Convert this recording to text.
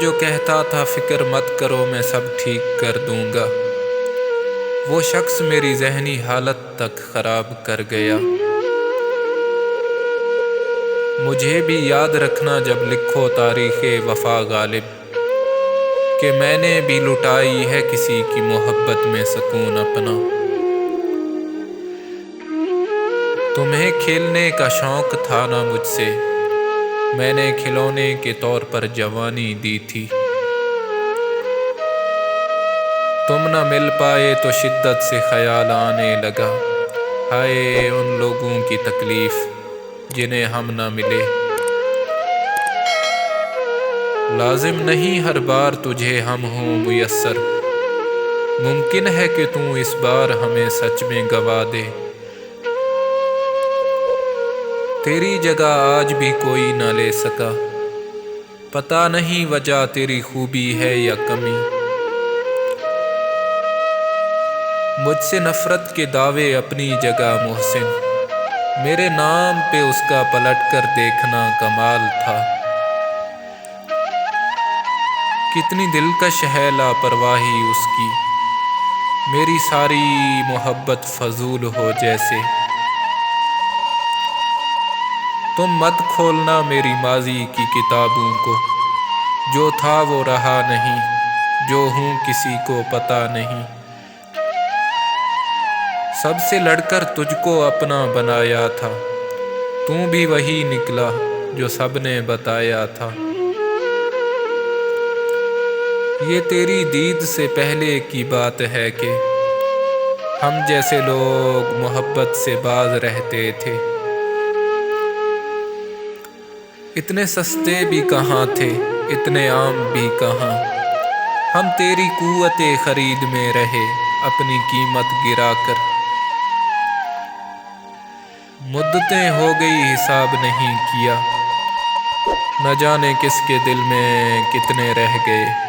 جو کہتا تھا فکر مت کرو میں سب ٹھیک کر دوں گا، وہ شخص میری ذہنی حالت تک خراب کر گیا۔ مجھے بھی یاد رکھنا جب لکھو تاریخ وفا غالب، کہ میں نے بھی لٹائی ہے کسی کی محبت میں سکون اپنا۔ تمہیں کھیلنے کا شوق تھا نا مجھ سے، میں نے کھلونے کے طور پر جوانی دی تھی۔ تم نہ مل پائے تو شدت سے خیال آنے لگا، ہائے ان لوگوں کی تکلیف جنہیں ہم نہ ملے۔ لازم نہیں ہر بار تجھے ہم ہوں میسر، ممکن ہے کہ تو اس بار ہمیں سچ میں گوا دے۔ تیری جگہ آج بھی کوئی نہ لے سکا، پتہ نہیں وجہ تیری خوبی ہے یا کمی۔ مجھ سے نفرت کے دعوے اپنی جگہ محسن، میرے نام پہ اس کا پلٹ کر دیکھنا کمال تھا۔ کتنی دلکش ہے لاپرواہی اس کی، میری ساری محبت فضول ہو جیسے۔ تم مت کھولنا میری ماضی کی کتابوں کو، جو تھا وہ رہا نہیں، جو ہوں کسی کو پتہ نہیں۔ سب سے لڑ کر تجھ کو اپنا بنایا تھا، تو بھی وہی نکلا جو سب نے بتایا تھا۔ یہ تیری دید سے پہلے کی بات ہے کہ ہم جیسے لوگ محبت سے باز رہتے تھے۔ اتنے سستے بھی کہاں تھے، اتنے عام بھی کہاں، ہم تیری قوت خرید میں رہے اپنی قیمت گرا کر۔ مدتیں ہو گئی حساب نہیں کیا، نہ جانے کس کے دل میں کتنے رہ گئے۔